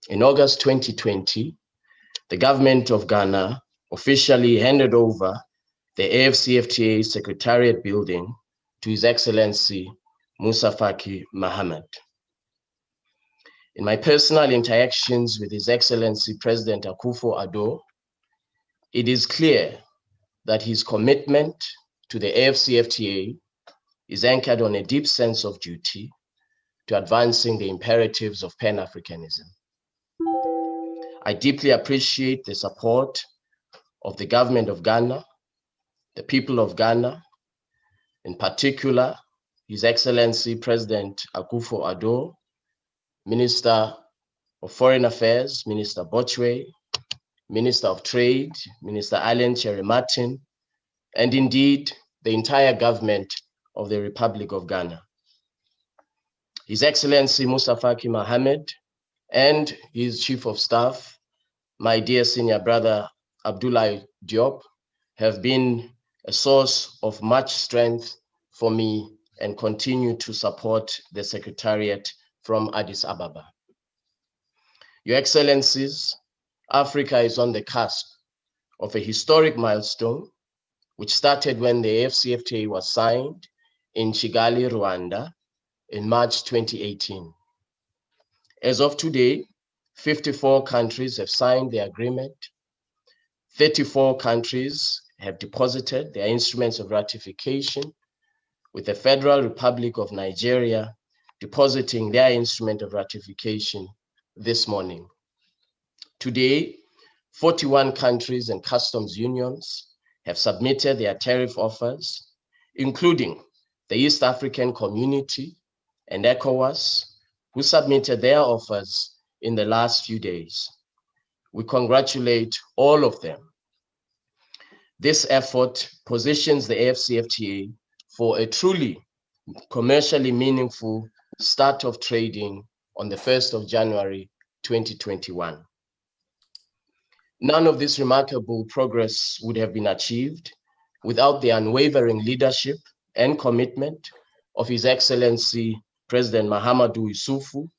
In August 2020, the government of Ghana officially handed over the AfCFTA Secretariat building to His Excellency Moussa Faki Mahamat. In my personal interactions with His Excellency President Akufo-Addo, it is clear that his commitment to the AfCFTA is anchored on a deep sense of duty to advancing the imperatives of Pan-Africanism. I deeply appreciate the support of the government of Ghana, the people of Ghana, in particular, His Excellency President Akufo-Addo, Minister of Foreign Affairs, Minister Botchway, Minister of Trade, Minister Allen Cherry-Martin, and indeed the entire government of the Republic of Ghana. His Excellency Moussa Faki Mahamat and his Chief of Staff, my dear senior brother Abdoulaye Diop, have been a source of much strength for me and continue to support the Secretariat from Addis Ababa. Your Excellencies, Africa is on the cusp of a historic milestone, which started when the AfCFTA was signed in Kigali, Rwanda, in March 2018. As of today, 54 countries have signed the agreement. 34 countries have deposited their instruments of ratification, with the Federal Republic of Nigeria depositing their instrument of ratification this morning. Today, 41 countries and customs unions have submitted their tariff offers, including the East African Community and ECOWAS, who submitted their offers in the last few days. We congratulate all of them. This effort positions the AfCFTA for a truly commercially meaningful start of trading on the 1st of January 2021. None of this remarkable progress would have been achieved without the unwavering leadership and commitment of His Excellency President Mahamadou Issoufou,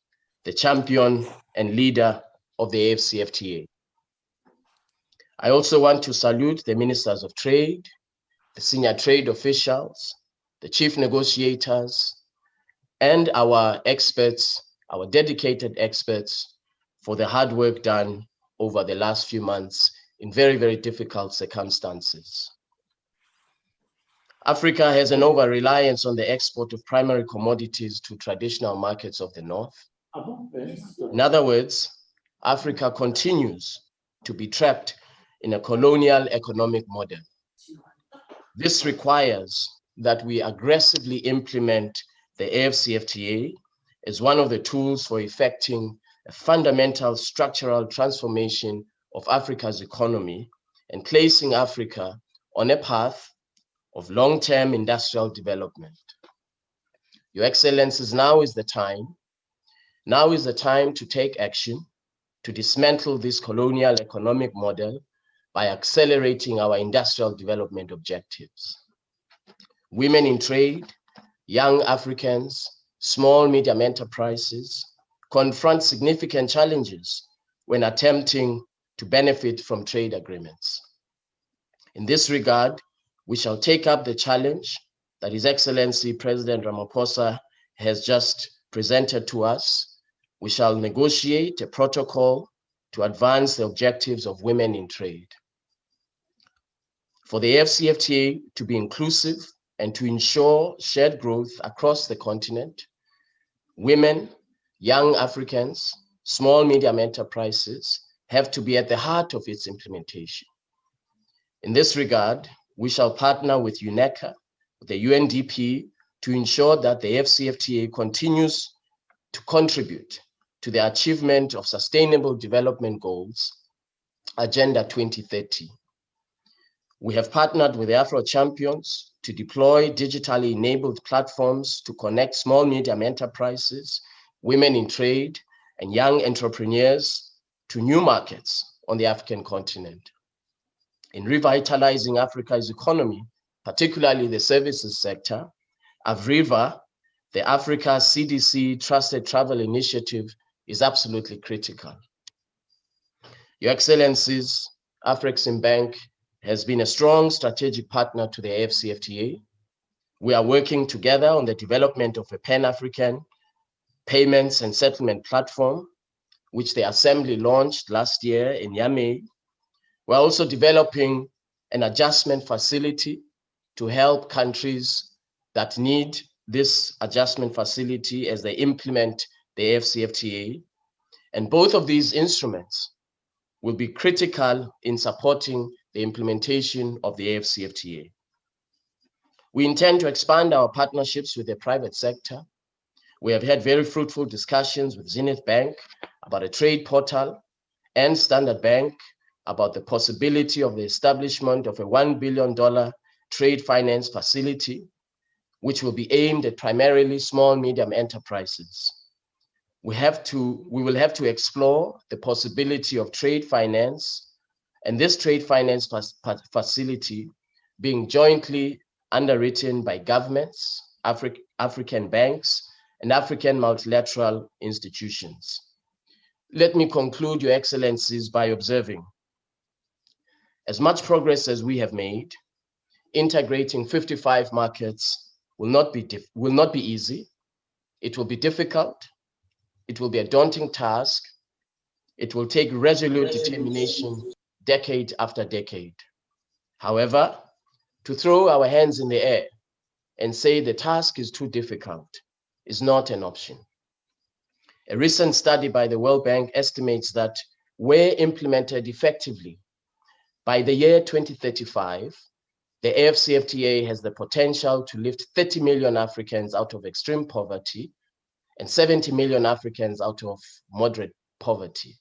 the champion and leader of the AfCFTA. I also want to salute the Ministers of Trade, the senior trade officials, the chief negotiators, and our experts, our dedicated experts, for the hard work done over the last few months in very, very difficult circumstances. Africa has an over-reliance on the export of primary commodities to traditional markets of the North. In other words, Africa continues to be trapped in a colonial economic model. This requires that we aggressively implement the AfCFTA as one of the tools for effecting a fundamental structural transformation of Africa's economy and placing Africa on a path of long-term industrial development. Your Excellencies, now is the time. Now is the time to take action to dismantle this colonial economic model by accelerating our industrial development objectives. Women in trade, young Africans, small, medium enterprises confront significant challenges when attempting to benefit from trade agreements. In this regard, we shall take up the challenge that His Excellency President Ramaphosa has just presented to us. We shall negotiate a protocol to advance the objectives of women in trade. For the AfCFTA to be inclusive and to ensure shared growth across the continent, women, young Africans, small, medium enterprises have to be at the heart of its implementation. In this regard, we shall partner with UNECA, with the UNDP, to ensure that the AfCFTA continues to contribute to the achievement of Sustainable Development Goals, Agenda 2030. We have partnered with the Afro Champions to deploy digitally enabled platforms to connect small, medium enterprises, women in trade, and young entrepreneurs to new markets on the African continent. In revitalizing Africa's economy, particularly the services sector, AVRIVA, the Africa CDC Trusted Travel Initiative, is absolutely critical. Your Excellencies, AfrEximBank has been a strong strategic partner to the AfCFTA. We are working together on the development of a Pan-African payments and settlement platform, which the Assembly launched last year in Niamey. We're also developing an adjustment facility to help countries that need this adjustment facility as they implement the AfCFTA. And both of these instruments will be critical in supporting the implementation of the AfCFTA. We intend to expand our partnerships with the private sector. We have had very fruitful discussions with Zenith Bank about a trade portal and Standard Bank about the possibility of the establishment of a $1 billion trade finance facility, which will be aimed at primarily small, medium enterprises. We will have to explore the possibility of trade finance, and this trade finance facility being jointly underwritten by governments, African banks, and African multilateral institutions. Let me conclude, Your Excellencies, by observing, as much progress as we have made, integrating 55 markets will not be easy. It will be difficult. It will be a daunting task. It will take resolute determination decade after decade. However, to throw our hands in the air and say the task is too difficult is not an option. A recent study by the World Bank estimates that where implemented effectively, by the year 2035, the AfCFTA has the potential to lift 30 million Africans out of extreme poverty and 70 million Africans out of moderate poverty.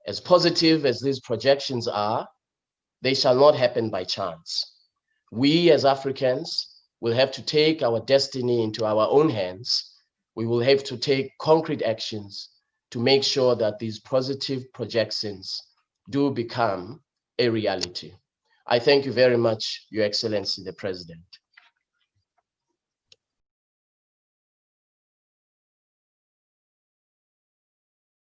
As positive as these projections are, they shall not happen by chance. We as Africans will have to take our destiny into our own hands. We will have to take concrete actions to make sure that these positive projections do become a reality. I thank you very much, Your Excellency, the President.